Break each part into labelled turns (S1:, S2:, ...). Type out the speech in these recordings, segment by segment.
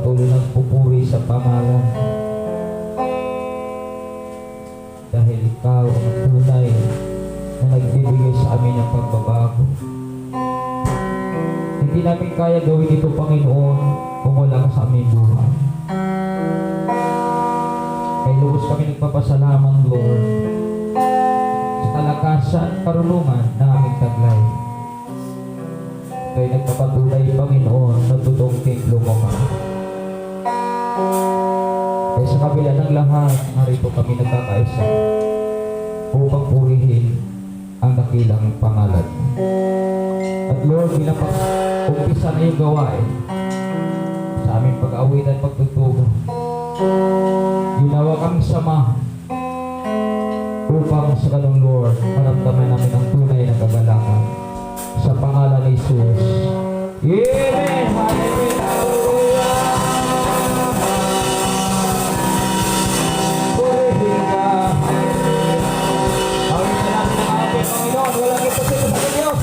S1: patuloy nagpupuri sa pangalan. Dahil ikaw ang tunay na nagbibigay sa amin ng pagbabago. Hindi namin kaya gawin ito, Panginoon, kung wala ka sa aming buhay. Kaya lubos kami nagpapasalamat, Lord, sa kalakasan, karunungan na aming taglay. Kaya nagpapatunay, Panginoon, na totoong templo mo ka. Kaya sa kabila ng lahat, narito kami nagkakaisa upang purihin ang dakilang pangalan mo. At Lord, bilang umpisa na yung gawain sa aming pag-awit at pagtutugo, ginawa kami sama upang sa ganung Lord, maramdaman namin ang tunay na kagalakan sa pangalan ni Jesus. Amen! Hallelujah! Purihin ka! Awit na natin ang ating Panginoon. Walang imposible sa Diyos.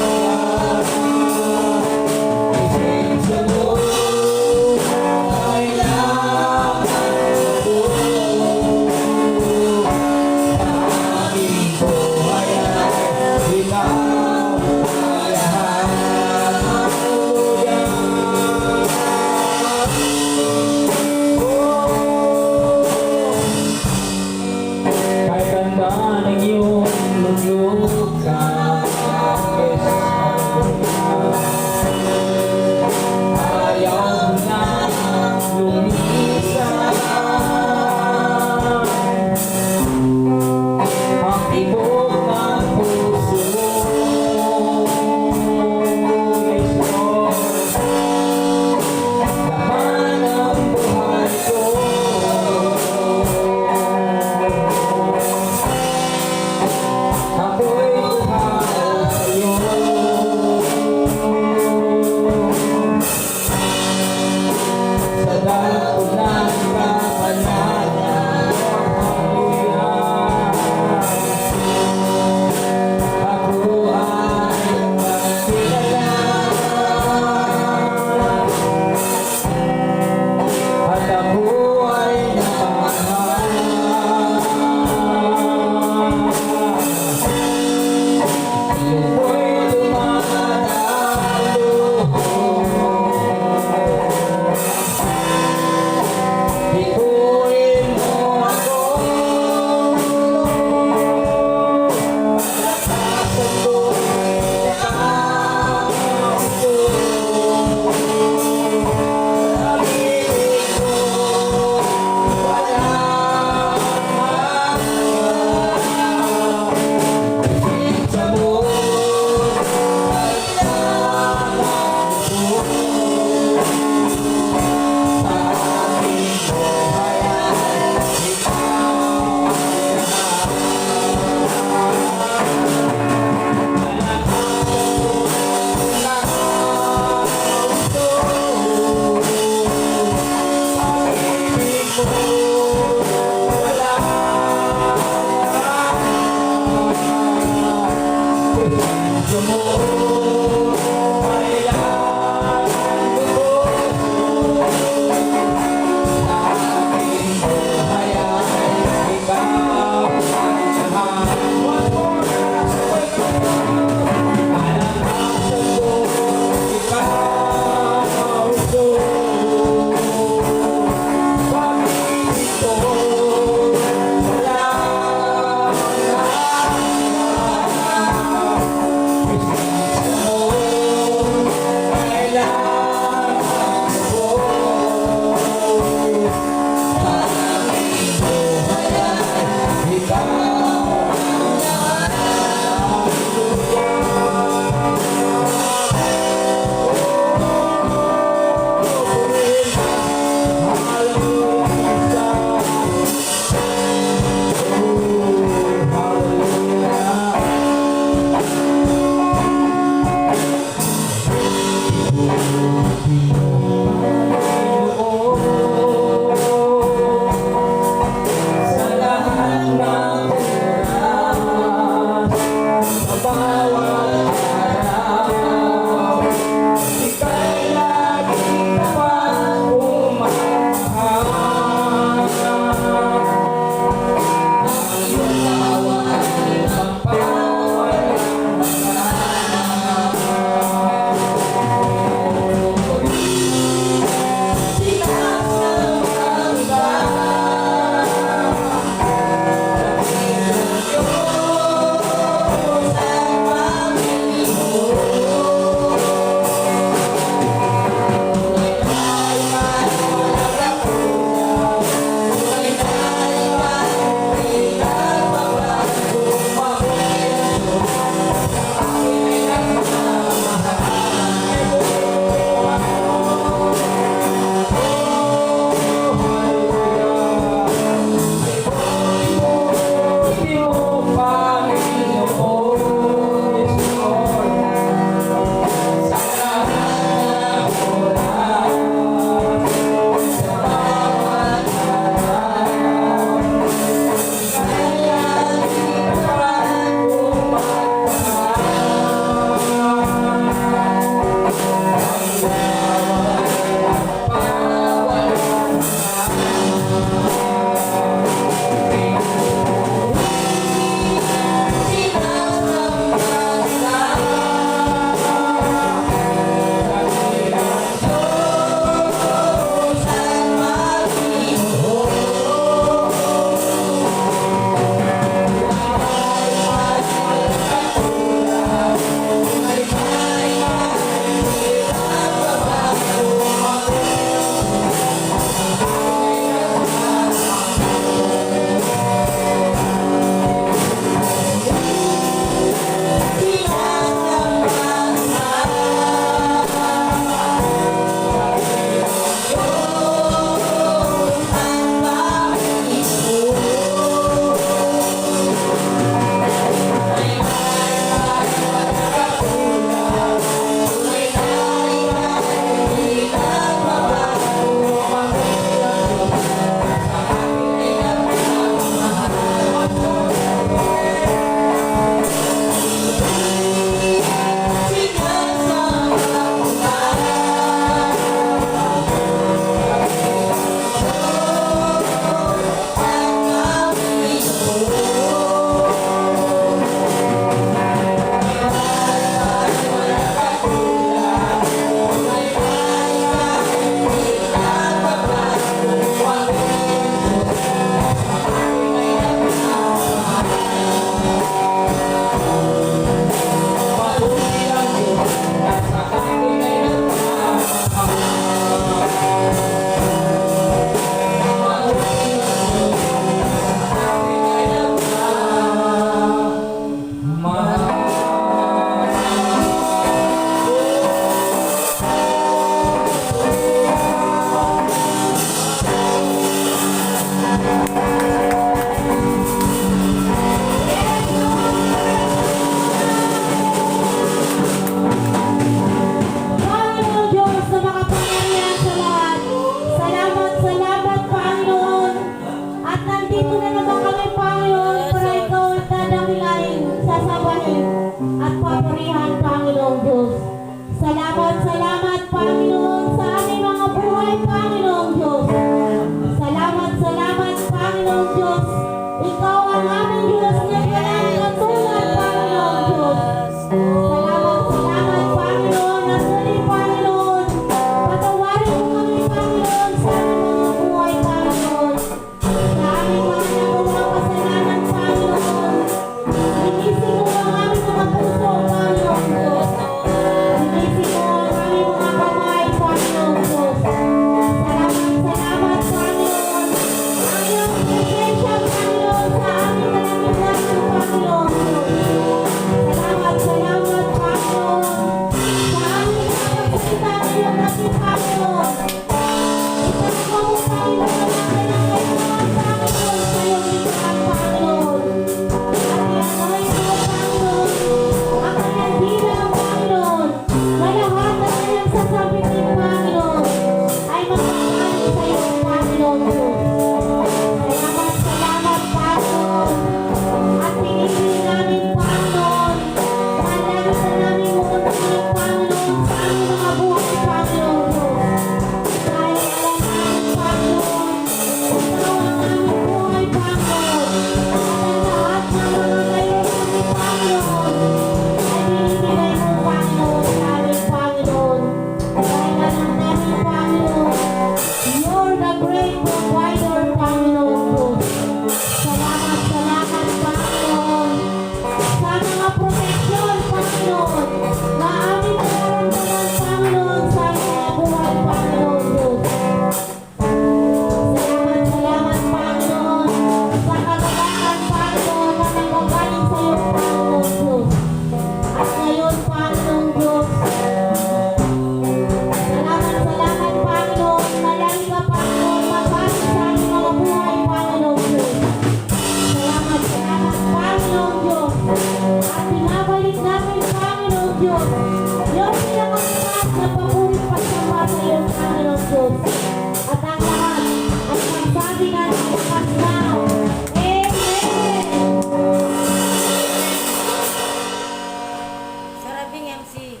S2: Gabing MC.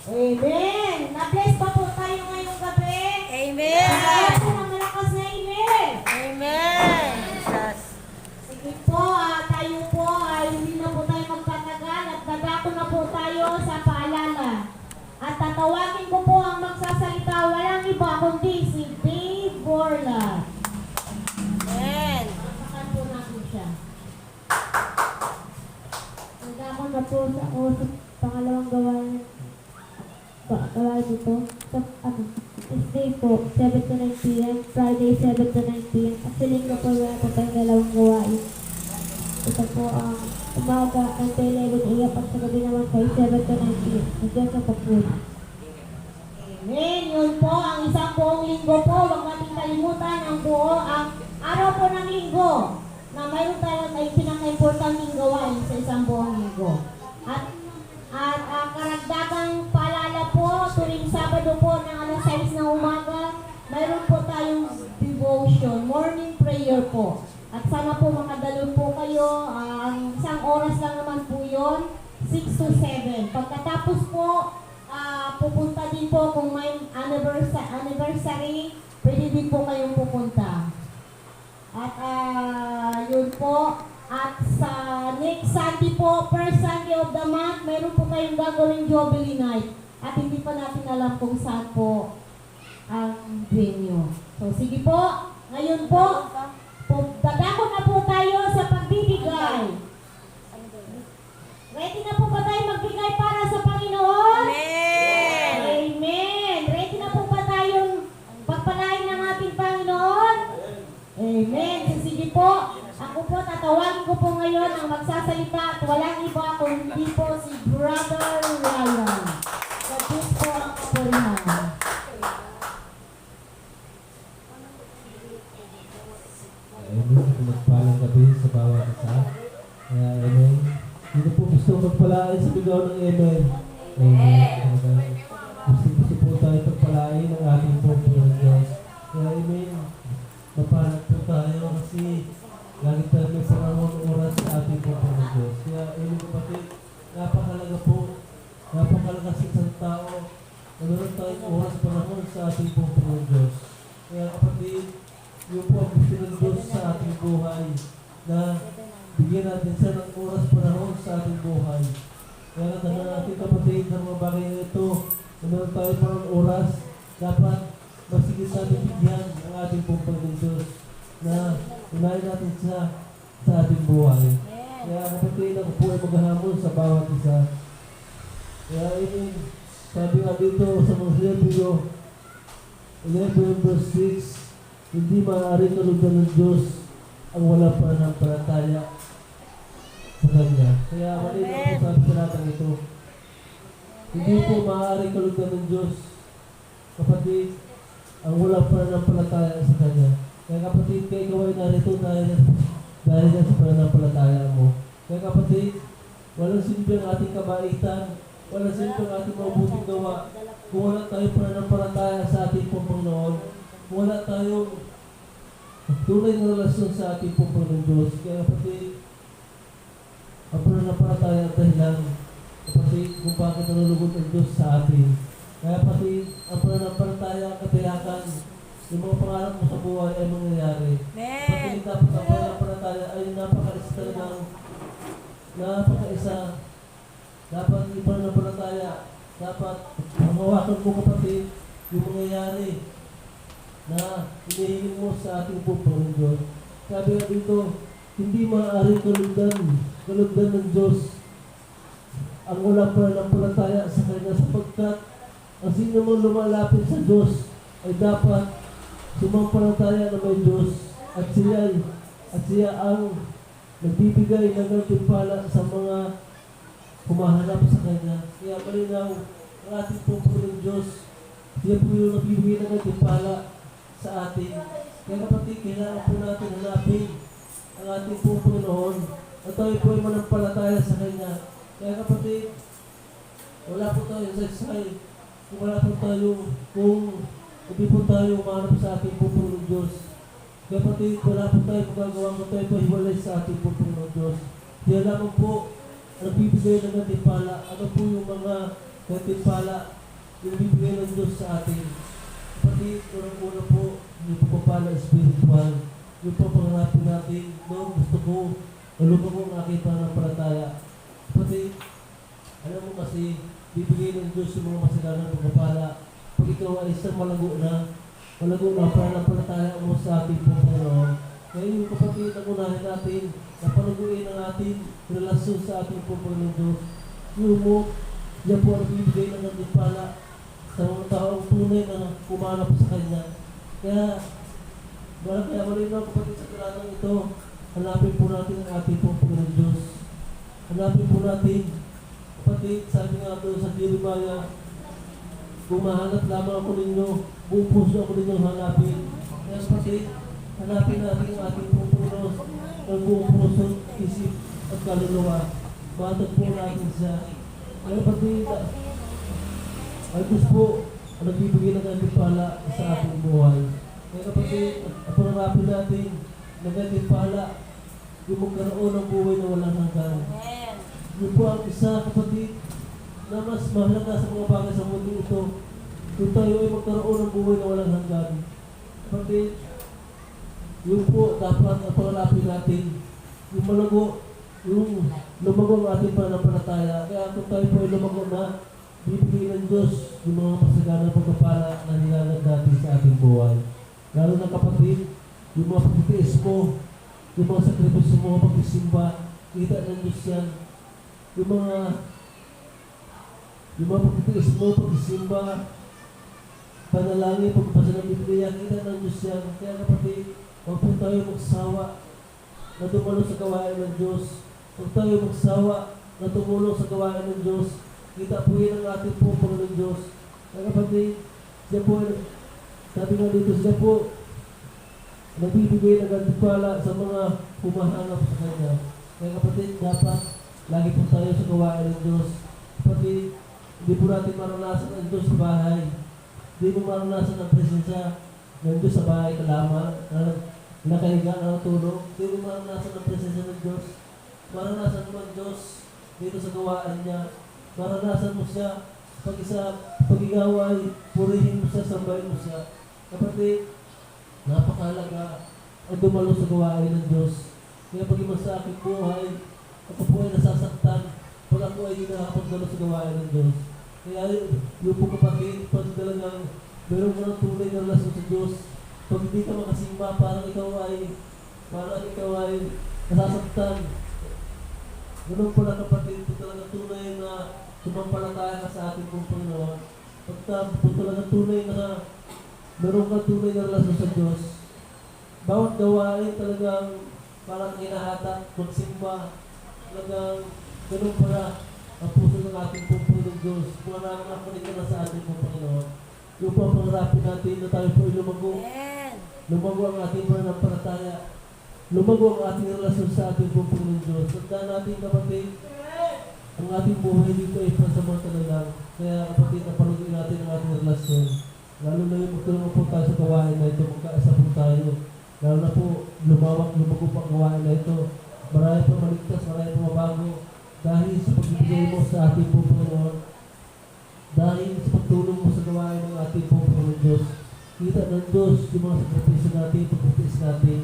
S3: Amen! Na-bless ba po tayo ngayong gabi?
S2: Amen!
S3: Kaya po ng malakas na amen!
S2: Amen! Jesus.
S3: Sige po, tayo po ay hindi na po tayo magtatagal at dadako na po tayo sa paalala. At tatawagin ko po ang magsasalita, walang iba kundi si Dave Borla.
S2: Amen!
S3: Sakakan po natin siya. Dadako na po ako sa pangalawang gawain. Gawain ito. Sa Tuesday po, 7 to 9 p.m. Friday, 7 to 9 p.m. At sa linggo po, wala po tayong dalawang gawain. Ito po ang umaga ng 11 a.m. at sa gabi naman kay 7 to 9 p.m. Nandiyan sa Pagpud. Amen. Yun po, ang isang buong linggo po. Huwag natin kalimutan ang buo, ang araw po ng linggo na mayroon tayo ay pinaka-importanting gawain sa isang buong linggo. At karagdagang paalala po, tuwing Sabado po ng alas 6 ng umaga, mayroon po tayong devotion, morning prayer po. At sana po makadalo po kayo, ang isang oras lang naman po yun, 6 to 7. Pagkatapos po, pupunta din po kung may anniversary, pwede din po kayong pupunta. At yun po, at sa next Sunday po, first Sunday of the month, meron po kayong gagawing Jubilee Night. At hindi pa natin alam kung saan po ang venue. So sige po, ngayon po, dadako na po tayo sa pagbibigay. Ready na po ba tayo magbigay para sa Panginoon?
S2: Amen!
S3: Amen! Ready na po ba tayong pagpalain ng ating Panginoon? Amen! So, sige po, ako po, tatawagin ko po ngayon ang magsasalita at walang iba kundi po si Brother Ryan. So, this po ang kapurihan.
S4: Amen. Magpalang gabi sa bawat isa. Kaya, amen. Hindi po gusto magpalain sa bigaw ng amen. Amen. Gusto po tayo pagpalain ng ating Panginoon Diyos. Kaya, amen. Mapalag po tayo kasi lagi tayo may panahon oras sa ating Panginoon Diyos. Kaya, amen kapatid, napakalaga po. Napakalaga sa isang tao na meron tayong oras panahon sa ating Panginoon Diyos. Kaya kapatid, yung po ang gusto ng Diyos sa ating buhay na bigyan natin siya ng oras panahon sa ating buhay. Kaya natanda natin kapatid ng mga bagay na ito na meron tayo parang oras, dapat masigit natin bigyan ang ating Panginoon Diyos na unahin natin siya sa ating buhay. Kaya kapatid, ako po ay maghahamon sa bawat isa. Kaya yun, sabi nga dito sa mga Hebrew 11 verse 6, hindi maaaring kalugdan ng Diyos ang wala pa ng palataya sa Kanya. Kaya malinaw po sabi sa natin ito. Hindi po maaaring kalugdan ng Diyos, kapatid, ang wala pa ng palataya sa Kanya. Kaya kapatid, kaya ikaw ay narito dahil yan sa pananampalataya mo. Kaya kapatid, walang silbi ang ating kabaitan, walang silbi ang ating mabuting gawa, kung wala tayo pananampalataya sa ating Panginoon, kung wala tayong tunay na relasyon sa ating Panginoon Diyos. Kaya kapatid, ang pananampalataya ang dahilan, kapatid, kung bakit nalulugod ang Diyos sa atin. Kaya kapatid, ang pananampalataya ang katiyakan, yung mga pangarap mo sa buhay ay mangyayari. Kapatid, dapat ang pananampalataya ay napakaisa. Dapat yung pananampalataya, dapat ang hawakan mo kapatid, yung mangyayari na hinihiling mo sa ating Panginoon Diyos. Sabi nga dito, hindi maaaring kalugdan ng Diyos ang wala pananampalataya sa Kanya sapagkat ang sino mang lumalapit sa Diyos ay dapat sumampalataya na may Diyos at siya ang nagbibigay ng gantimpala sa mga humahanap sa Kanya. Kaya malinaw ang ating Panginoon Diyos, siya po yung nagbibigay ng gantimpala sa atin. Kaya kapatid, kailangan po natin hanapin ang ating Panginoon at tayo po ay manampalataya sa Kanya. Kaya kapatid, wala po tayo sa exile. Kung wala po tayo, kung hindi po tayo umanap sa ating Panginoon Diyos, Kaya pati wala po tayo magagawa ko tayo pahiwalay sa ating po Panginoon Diyos. Kaya lamang po, ang bibigay ng gantimpala, ano po yung mga gantimpala yung bibigay ng Diyos sa atin. Pati unang-una po, yung pagpapala spiritual, yung papangarapin natin, no, gusto ko, malubog ko ang aking pananampalataya. Pati, alam mo kasi, bibigay ng Diyos yung mga masaganang pagpapala. Pag ikaw ay isang malago na pananampalataya mo sa ating Panginoon. Kaya yung kapatid, ang unahin natin, na palaguin ang ating relasyon sa ating Panginoon Diyos. Yung mo, yan po ang bibigay ng gantimpala sa mga taong tunay na kumanap sa Kanya. Kaya malinaw kapatid sa talatang ito, hanapin po natin ang ating Panginoon Diyos. Hanapin po natin, kapatid, sabi nga doon sa Jeremiah, kung mahanap lamang ako ninyo, buong puso ako ninyong hanapin. Kaya kapatid, hanapin natin ang ating Panginoon ng buong puso, isip at kaluluwa. Matag po natin siya. Kaya kapatid, ay Diyos po ang nagbibigay ng gantimpala sa ating buhay. Kaya kapatid, ang pangarapin natin na gantimpala, yung magkaroon ng buhay na walang hanggan.
S2: Amen.
S4: Yun po ang isa, kapatid, na mas mahalaga sa mga bagay sa mundo ito. Kung tayo ay magkaroon ng buhay na walang hanggan. Kapatid, yun po dapat ang pangarapin natin. Yung malago, yung lumago ang ating pananampalataya. Kaya kung tayo po ay lumago na, bibigay ng Diyos yung mga masaganang pagpapala na nilalag natin sa ating buhay. Lalo na kapatid, yung mga pagtitiis mo, yung mga sakripisyo mo, pagsisimba, kita ng Diyos yan. Yung mga pagtitiis mo, pagsisimba, panalangin, pagpasa ng Biblia, kita ng Diyos yan. Kaya kapatid, huwag po tayo magsawa na tumulong sa gawain ng Diyos. Huwag tayo magsawa na tumulong sa gawain ng Diyos. Kita po yun ang ating po Panginoon Diyos. Kaya kapatid, siya po, sabi nga dito, siya po nagbibigay ng gantimpala sa mga humahanap sa Kanya. Kaya kapatid, dapat lagi po tayo sa gawain ng Diyos. Kapatid, hindi po natin maranasan ang Diyos sa bahay. Hindi mo maranasan ang presensya ng Diyos sa bahay ka lamang, nakahiga na tulog. Hindi mo maranasan ang presensya ng Diyos. Maranasan mo ang Diyos dito sa gawain niya. Maranasan mo siya pag-igaway, purihin mo siya, sambahin mo siya. Kapatid, napakahalaga ang dumalo sa gawain ng Diyos. Kaya pag iba sa aking buhay, ako po ay nasasaktan pag ako ay nakakapagdalo sa gawain ng Diyos. Kaya yung po kapatid, pag talagang meron ka ng tunay na relasyon sa Diyos, pag hindi ka makasimba, parang ikaw ay nasasaktan. Ganun pala kapatid, kung talagang tunay na sumampalataya ka sa ating pong Panginoon, kung talagang tunay na meron ka tunay na relasyon sa Diyos, bawat gawain talagang parang hinahatak, magsimba, talagang ganun pala ang puso ng ating pong Panginoon Diyos. Kung nakakunik ka na sa ating pong Panginoon, yung pangarapin natin na tayo po ay lumago.
S2: Amen.
S4: Lumago ang ating pananampalataya. Lumago ang ating relasyon sa ating pong Panginoon Diyos. Tandaan natin kapatid, ang ating buhay dito ay pansamantala lang. Kaya kapatid, napalugin natin ang ating relasyon. Lalo na yung magtulungan po tayo sa gawain na ito, magkaisa po tayo. Lalo na po, lumago pa ang gawain na ito. Marami pa maligtas, marami pa mabago. Dahil sa pagbibigay mo sa ating pong Panginoon, dahil sa pagtulong mo sa gawain ng ating pong Panginoon Diyos, kita ng Diyos yung mga sakripisyo natin, pagkatiis natin.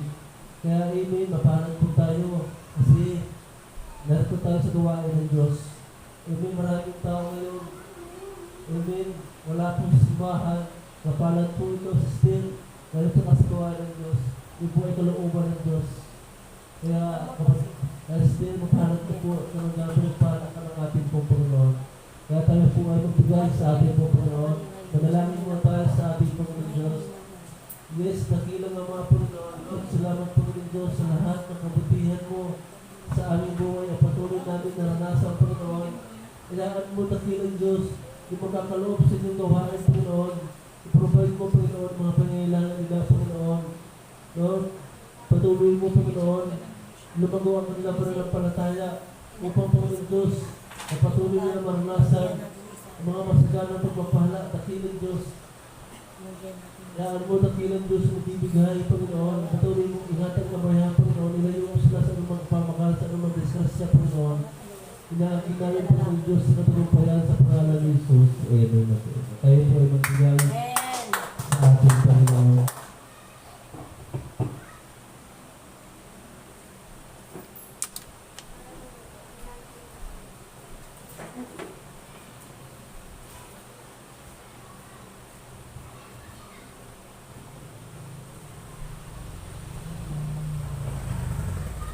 S4: Kaya amen, mapanan po tayo kasi narito tayo sa gawain ng Diyos. Amen, maraming tao ngayon. Amen, wala pong simbahan. Mapanan po ito sa still. Narito ka sa gawain ng Diyos. Yung po ay kalooban ng Diyos. Kaya still, mapanan ko po na magagawin para ka ng ating pong Panginoon. Kaya tayo po ay magbigay sa ating pong Panginoon. Manalangin mo tayo sa ating Panginoon Diyos. Yes, nakilang ang mga Panginoon. Lord, salamat Panginoon Diyos sa lahat ng kabutihan mo sa aming buhay. Ang patuloy namin naranasan, Panginoon. Kailangan mo dakilang Diyos yung magkakaloob sa inyong gawain, Panginoon. I-provide mo, Panginoon, mga pangailangan nila, Panginoon. Lord, patuloy mo, Panginoon. Lumago ang kanila pananampalataya upang, Panginoon Diyos, na patuloy nila maranasan ang mga masaganang pagpapala, dakilang Diyos. Kayaan mo dakilang Diyos na bibigay, Panginoon. Patuloy mong ingatan na bayan, Panginoon. Ilayo mo sila sa anumang pamakal, sa anumang disgrasya, Panginoon. Inakin namin po ng Diyos sa katagumpayan sa pangalan ni Jesus. Amen. Kayo po ay magsigalan.